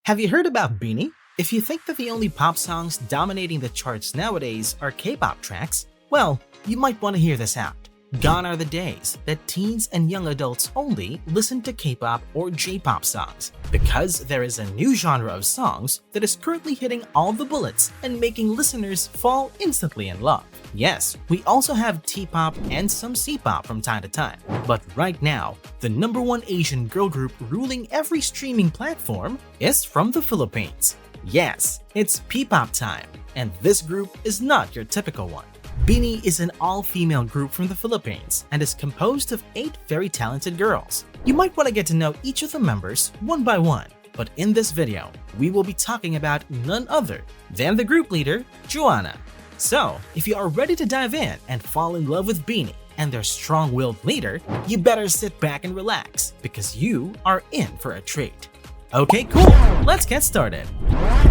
Have you heard about BINI? If you think that the only pop songs dominating the charts nowadays are K-pop tracks, well, you might want to hear this out. Gone are the days that teens and young adults only listen to K-pop or J-pop songs, because there is a new genre of songs that is currently hitting all the bullets and making listeners fall instantly in love. Yes, we also have T-pop and some C-pop from time to time, but right now, the #1 Asian girl group ruling every streaming platform is from the Philippines. Yes, it's P-pop time, and this group is not your typical one. BINI is an all-female group from the Philippines and is composed of 8 very talented girls. You might want to get to know each of the members one by one, but in this video, we will be talking about none other than the group leader, Jhoanna. So, if you are ready to dive in and fall in love with BINI and their strong-willed leader, you better sit back and relax because you are in for a treat. Okay, cool, let's get started.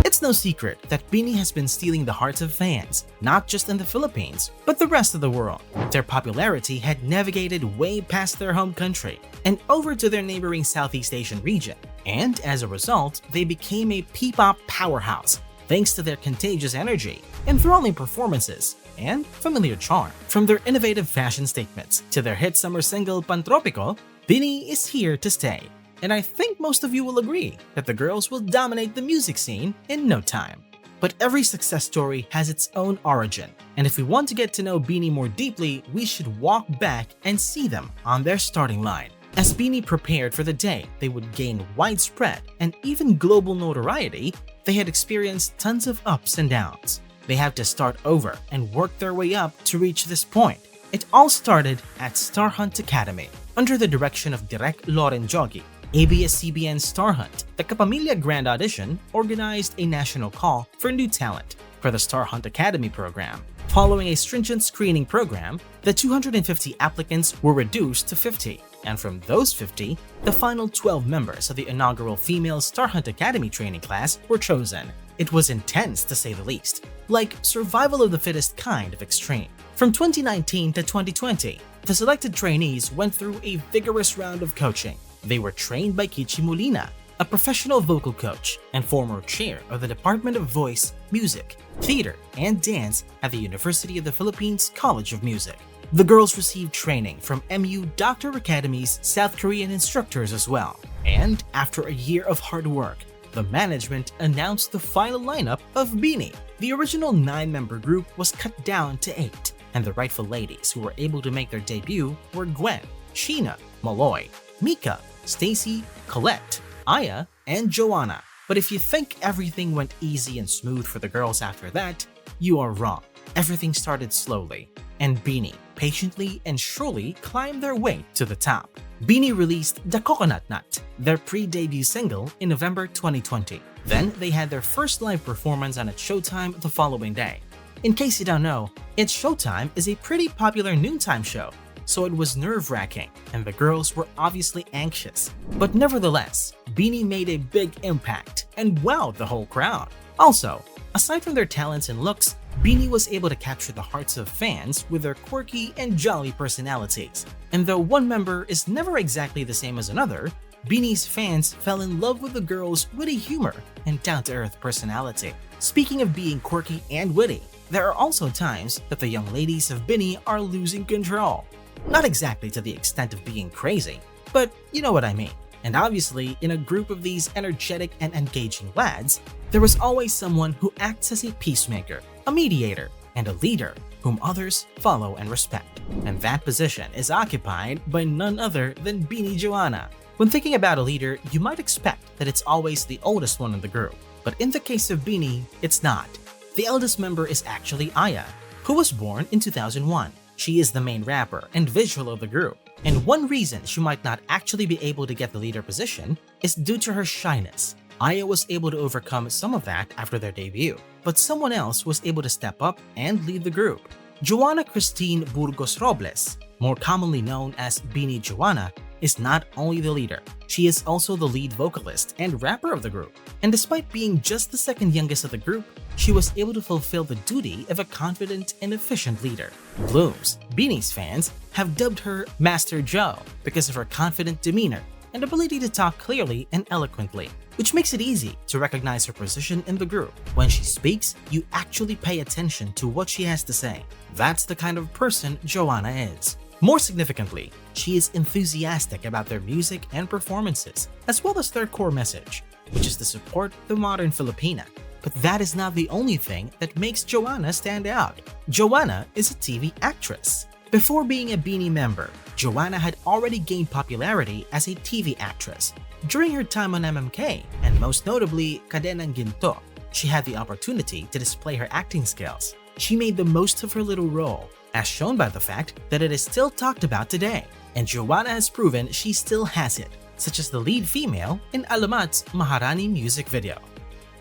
It's no secret that BINI has been stealing the hearts of fans, not just in the Philippines, but the rest of the world. Their popularity had navigated way past their home country and over to their neighboring Southeast Asian region. And as a result, they became a P-pop powerhouse thanks to their contagious energy, enthralling performances, and familiar charm. From their innovative fashion statements to their hit summer single Pantropiko, BINI is here to stay. And I think most of you will agree that the girls will dominate the music scene in no time. But every success story has its own origin, and if we want to get to know BINI more deeply, we should walk back and see them on their starting line. As BINI prepared for the day they would gain widespread and even global notoriety, they had experienced tons of ups and downs. They had to start over and work their way up to reach this point. It all started at Star Hunt Academy, under the direction of Direk Loren Jogi. ABS-CBN Star Hunt, the Kapamilya Grand Audition, organized a national call for new talent for the Star Hunt Academy program. Following a stringent screening program, the 250 applicants were reduced to 50, and from those 50, the final 12 members of the inaugural female Star Hunt Academy training class were chosen. It was intense to say the least, like survival of the fittest kind of extreme. From 2019 to 2020, the selected trainees went through a vigorous round of coaching. They were trained by Kichi Molina, a professional vocal coach and former chair of the Department of Voice, Music, Theater, and Dance at the University of the Philippines College of Music. The girls received training from MU Dr. Academy's South Korean instructors as well. And after a year of hard work, the management announced the final lineup of BINI. The original 9-member group was cut down to 8, and the rightful ladies who were able to make their debut were Gwen, Sheena, Maloy, Mika, Stacy, Colette, Aya, and Jhoanna. But if you think everything went easy and smooth for the girls after that, you are wrong. Everything started slowly, and BINI patiently and surely climbed their way to the top. BINI released The Coconut Nut, their pre-debut single, in November 2020. Then they had their first live performance on It's Showtime the following day. In case you don't know, It's Showtime is a pretty popular noontime show, so it was nerve-wracking, and the girls were obviously anxious. But nevertheless, BINI made a big impact and wowed the whole crowd. Also, aside from their talents and looks, BINI was able to capture the hearts of fans with their quirky and jolly personalities. And though one member is never exactly the same as another, BINI's fans fell in love with the girls' witty humor and down-to-earth personality. Speaking of being quirky and witty, there are also times that the young ladies of BINI are losing control. Not exactly to the extent of being crazy, but you know what I mean. And obviously, in a group of these energetic and engaging lads, there is always someone who acts as a peacemaker, a mediator, and a leader whom others follow and respect. And that position is occupied by none other than BINI Jhoanna. When thinking about a leader, you might expect that it's always the oldest one in the group, but in the case of BINI, it's not. The eldest member is actually Aya, who was born in 2001. She is the main rapper and visual of the group, and one reason she might not actually be able to get the leader position is due to her shyness. Aya was able to overcome some of that after their debut, but someone else was able to step up and lead the group. Jhoanna Christine Burgos Robles, more commonly known as BINI Jhoanna, is not only the leader, she is also the lead vocalist and rapper of the group. And despite being just the second youngest of the group, she was able to fulfill the duty of a confident and efficient leader. Blooms, BINI's fans, have dubbed her Master Jo because of her confident demeanor and ability to talk clearly and eloquently. which makes it easy to recognize her position in the group. When she speaks, you actually pay attention to what she has to say. That's the kind of person Jhoanna is. More significantly, she is enthusiastic about their music and performances, as well as their core message, which is to support the modern Filipina. But that is not the only thing that makes Jhoanna stand out. Jhoanna is a TV actress. Before being a BINI member, Jhoanna had already gained popularity as a TV actress. During her time on MMK, and most notably Cadenang Ginto, she had the opportunity to display her acting skills. She made the most of her little role, as shown by the fact that it is still talked about today. And Jhoanna has proven she still has it, such as the lead female in Alamat's Maharani music video.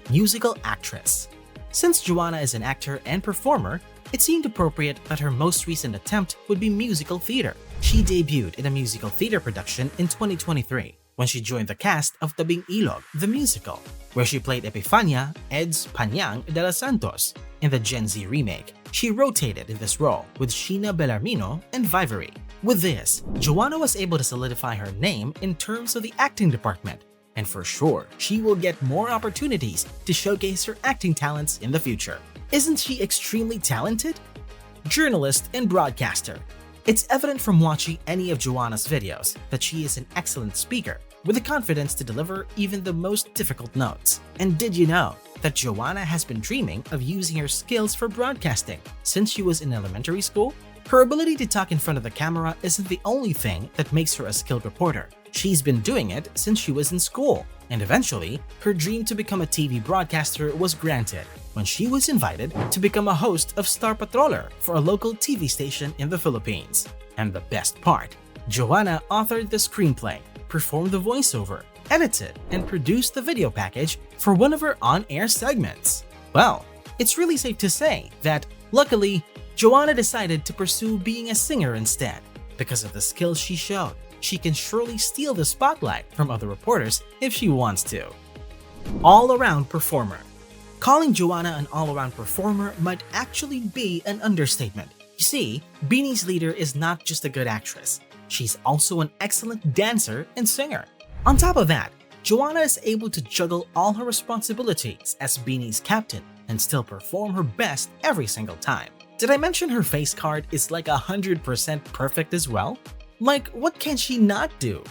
Musical actress. Since Jhoanna is an actor and performer, it seemed appropriate that her most recent attempt would be musical theater. She debuted in a musical theater production in 2023 when she joined the cast of Tabing Ilog, the musical, where she played Epifania Eds Panyang de los Santos in the Gen Z remake. She rotated in this role with Sheena Bellarmino and Vivery. With this, Jhoanna was able to solidify her name in terms of the acting department, and for sure, she will get more opportunities to showcase her acting talents in the future. Isn't she extremely talented? Journalist and broadcaster. It's evident from watching any of Jhoanna's videos that she is an excellent speaker with the confidence to deliver even the most difficult notes. And did you know that Jhoanna has been dreaming of using her skills for broadcasting since she was in elementary school? Her ability to talk in front of the camera isn't the only thing that makes her a skilled reporter. She's been doing it since she was in school, and eventually, her dream to become a TV broadcaster was granted when she was invited to become a host of Star Patroller for a local TV station in the Philippines. And the best part, Jhoanna authored the screenplay, performed the voiceover, edited, and produced the video package for one of her on-air segments. Well, it's really safe to say that, luckily, Jhoanna decided to pursue being a singer instead. Because of the skills she showed, she can surely steal the spotlight from other reporters if she wants to. All-around performer. Calling Jhoanna an all-around performer might actually be an understatement. You see, BINI's leader is not just a good actress, she's also an excellent dancer and singer. On top of that, Jhoanna is able to juggle all her responsibilities as BINI's captain and still perform her best every single time. Did I mention her face card is like 100% perfect as well? Like, what can she not do?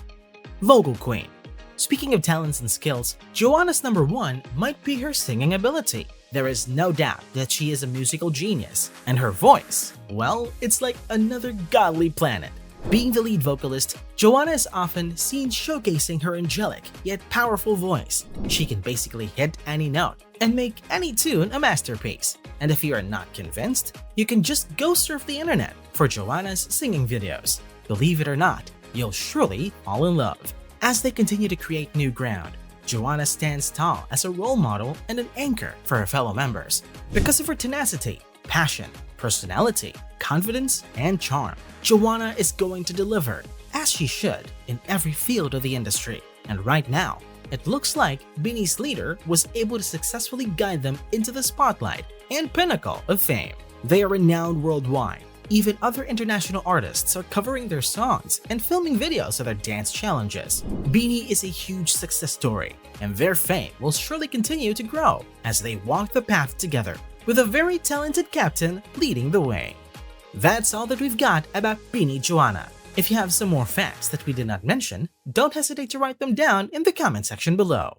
Vocal queen. Speaking of talents and skills, Jhoanna's number one might be her singing ability. There is no doubt that she is a musical genius, and her voice, well, it's like another godly planet. Being the lead vocalist, Jhoanna is often seen showcasing her angelic yet powerful voice. She can basically hit any note and make any tune a masterpiece. And if you are not convinced, you can just go surf the internet for Jhoanna's singing videos. Believe it or not, you'll surely fall in love. As they continue to create new ground, Jhoanna stands tall as a role model and an anchor for her fellow members. Because of her tenacity, passion, personality, confidence, and charm, Jhoanna is going to deliver, as she should, in every field of the industry. And right now, it looks like BINI's leader was able to successfully guide them into the spotlight and pinnacle of fame. They are renowned worldwide. Even other international artists are covering their songs and filming videos of their dance challenges. BINI is a huge success story, and their fame will surely continue to grow as they walk the path together with a very talented captain leading the way. That's all that we've got about BINI Jhoanna. If you have some more facts that we did not mention, don't hesitate to write them down in the comment section below.